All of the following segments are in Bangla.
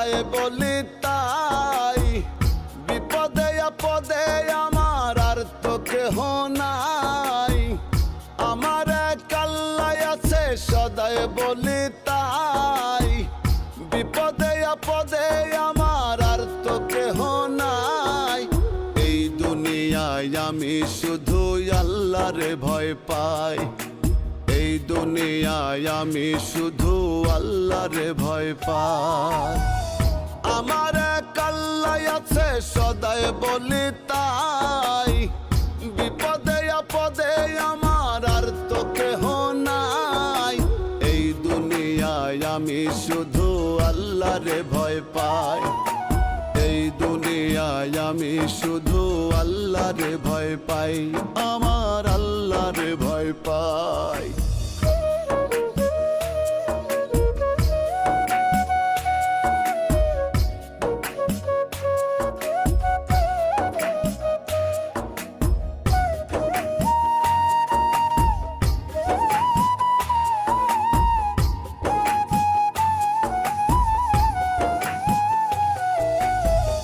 সদায় বলি তাই, বিপদে আপদে আমার আর তো কেহ নাই। আমার এক আল্লাহ আছে সদায় বলি তাই, বিপদে আপদে আমার আর তো কেহ নাই। এই দুনিয়ায় আমি শুধু আল্লাহরে ভয় পাই, এই দুনিয়ায় আমি শুধু আল্লাহরে ভয় পাই। আমার এক আল্লাহ আছে সদায় বলি তাই, বিপদে আপদে আমার আর তো কেহ নাই। এই দুনিয়ায় আমি শুধু আল্লাহরে ভয় পাই, এই দুনিয়ায় আমি শুধু আল্লাহরে ভয় পাই, আমার আল্লাহরে ভয় পাই।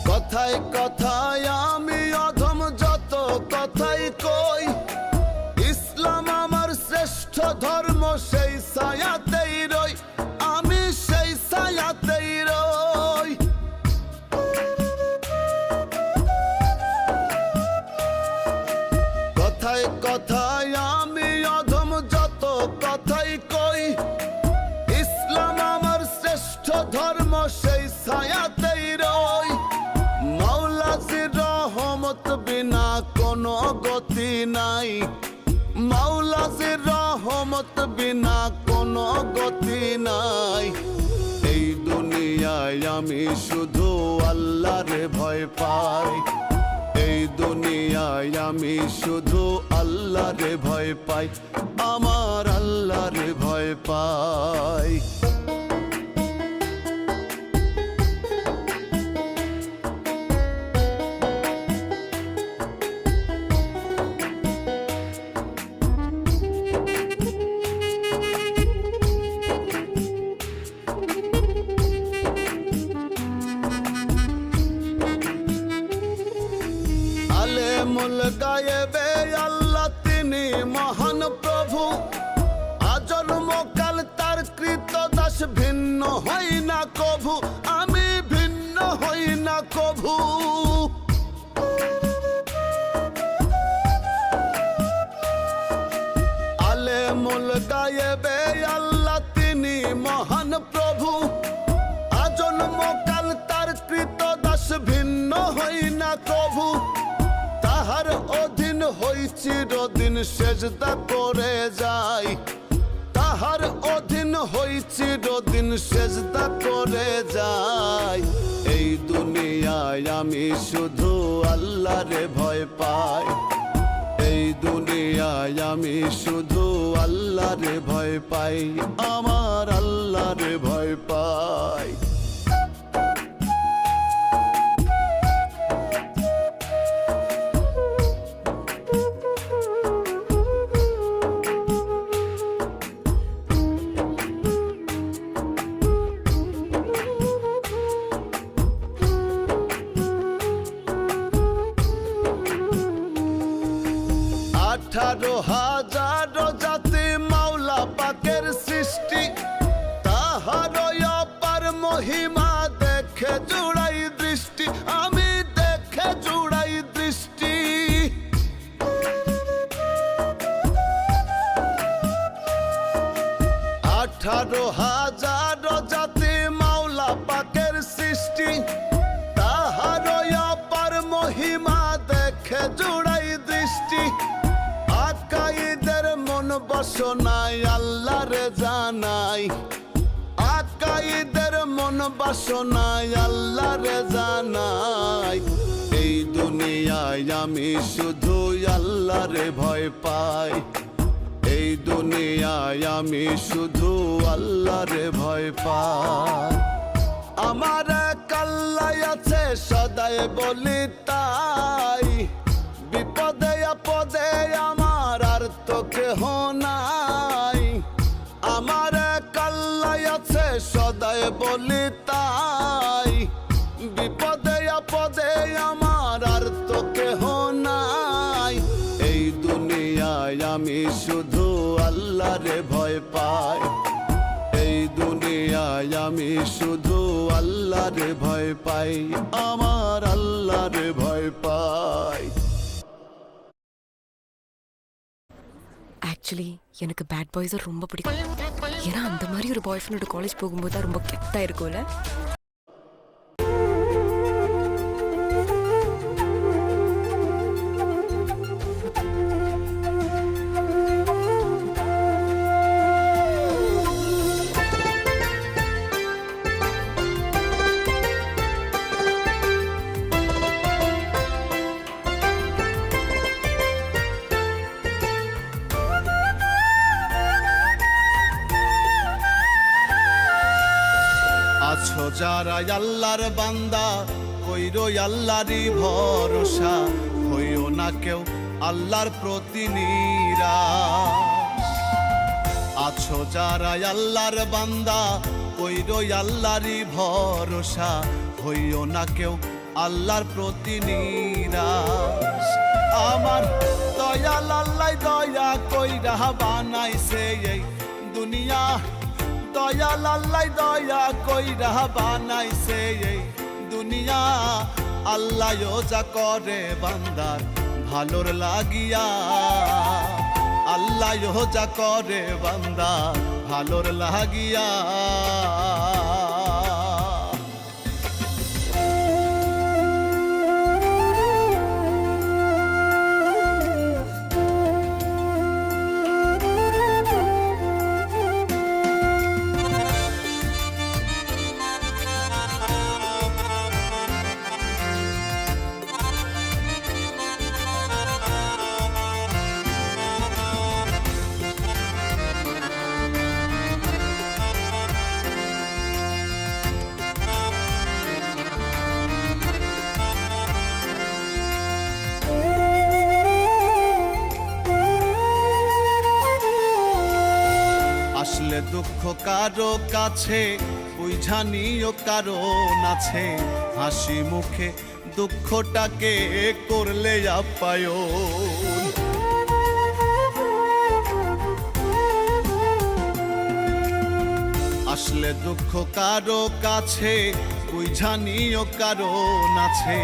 কথায় কথায় আমি অধম যত কথাই কই, ইসলাম আমার শ্রেষ্ঠ ধর্ম সেই ছায়াতেই রই, আমি সেই ছায়াতেই রই। কথায় কথায় আমি অধম যত কথাই কই, ইসলাম আমার শ্রেষ্ঠ ধর্ম সেই ছায়াতেই রই। মাওলাজির রহমত বিনা কোনো গতি নাই, মাওলাজির রহমত বিনা কোনো গতি নাই। এই দুনিয়ায় আমি শুধু আল্লাহরে ভয় পাই, এই দুনিয়ায় আমি শুধু আল্লাহরে ভয় পাই, আমার আল্লাহরে ভয় পাই। আলেমুল গায়েবে আল্লাহ তিনি মহান প্রভু, আজন্ম কাল তার কৃত দাস, ভিন্ন হই না কভু, আমি ভিন্ন হই না কভু। আলেমুল গায়েবে আল্লাহ তিনি মহান প্রভু, আজন্ম কাল তার কৃত দাস, ভিন্ন হই না কভু। তাহার অধীন হই চিরদিন সেজদা করে যাই, তাহার অধীন হই চিরদিন সেজদা করে যাই। এই দুনিয়ায় আমি শুধু আল্লাহরে ভয় পাই, এই দুনিয়ায় আমি শুধু আল্লাহরে ভয় পাই, আমার আল্লাহরে ভয় পাই। আঠারো হাজার জাতি মাওলা পাকের সৃষ্টি, তাহার অপার মহিমা দেখে জুড়াই দৃষ্টি, আমি দেখে জুড়াই দৃষ্টি। 18,000 জাতি মাওলা পাকের সৃষ্টি, তাহার অপার মহিমা দেখে জুড়াই দৃষ্টি। আকাইদের মন বাসনায় আল্লাহরে জানাই, আকাইদের মন বাসনায় আল্লাহরে জানাই। এই দুনিয়ায় আমি শুধু আল্লাহরে ভয় পাই, এই দুনিয়ায় আমি শুধু আল্লাহরে ভয় পাই। আমার এক আল্লাহ আছে সদাই বলি তাই, বিপদে আপদে আমার আর তো কেহ নাই। আমার এক আল্লাহ আছে সদাই বলি তাই, আমি শুধু আল্লাহরে ভয় পাই, আমার আল্লাহরে ভয় পাই। ஆக்சுவலி எனக்கு பேட் பாய்ஸை ரொம்ப பிடிக்கும். ஏன்னா அந்த மாதிரி ஒரு பாய் ஃப்ரெண்டோட காலேஜ் போகும்போது தான் ரொம்ப கெத்தாக இருக்கும்ல. আছো যারা আল্লাহর বান্দা, কইরো আল্লাহরই ভরসা, হইও না কেউ আল্লাহর প্রতি নিরাশ। আছো যারা আল্লাহর বান্দা, কইরো আল্লাহরই ভরসা, হইও না কেউ আল্লাহর প্রতি নিরাশ। আমার দয়াল আল্লাহ দয়া কইরা বানাইছে এই দুনিয়া, দয়াল আল্লাহ দয়া কইরা বানাইছে এই দুনিয়া। আল্লাহ যা করে বান্দার ভালোর লাগিয়া, আল্লাহ যা করে বান্দা ভালোর লাগিয়া। আসলে দুঃখ কারো কাছে বুঝা নিও কারণ আছে, হাসি মুখে দুঃখটাকে করলে আপ্যায়ন। আসলে দুঃখ কারো কাছে বুঝা নিও কারণ আছে,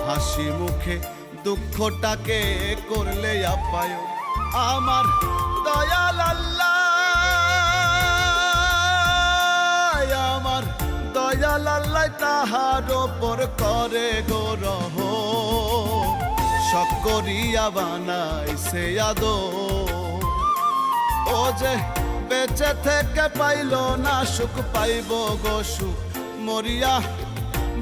হাসি মুখে দুঃখটাকে করলে আপ্যায়ন। আমার দয়াল আল্লাহ, আমার দয়াল আল্লাহ তাহার ওপর করে গো রহম, শখ করিয়া বানাইছে আদর। ও যে বেঁচে থেকে পাইল না সুখ, পাইব গো সুখ মরিয়া,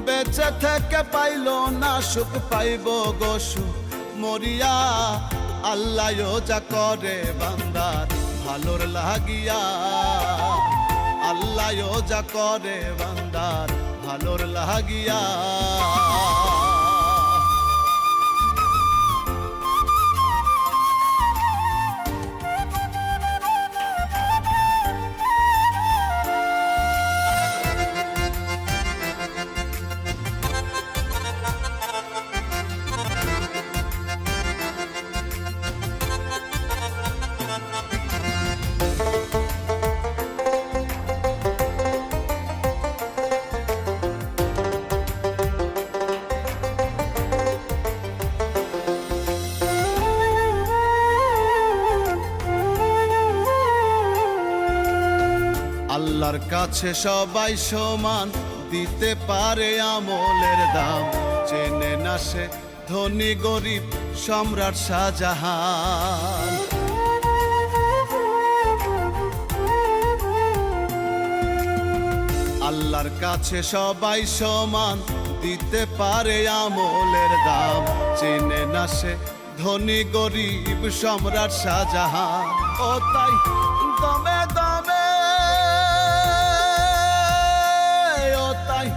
বেঁচে থেকে পাইল না সুখ, পাইব গো সুখ মরিয়া। আল্লাহ যা করে বান্দার ভালোর লাগিয়া, আল্লাহ যা করে বান্দার ভালোর লাগিয়া। আল্লাহর কাছে সবাই সমান, দিতে পারে আমলের দাম, চেনে না সে ধনী গরিব সম্রাট শাহজাহান। আল্লাহর কাছে সবাই সমান, দিতে পারে আমলের দাম, চেনে না সে ধনী গরিব সম্রাট শাহজাহান। ও তাই দমে দমে, ও তাই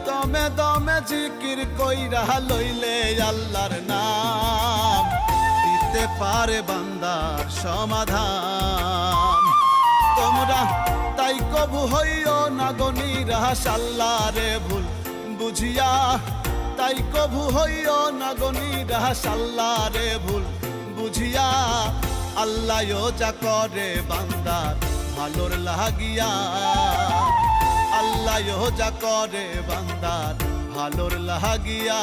দমে দমে জিকির কইরা লইলে আল্লাহর নাম, দিতে পারে বান্দার সমাধান। তোমরা তাই কবু হইও না গো নিরাশ আল্লাহরে ভুল বুঝিয়া, তাই কবু হইও না গো নিরাশ আল্লাহরে ভুল বুঝিয়া। আল্লাহ যা করে বান্দার ভালোর লাগিয়া, আল্লাহ যা করে বান্দার ভালোর লাগিয়া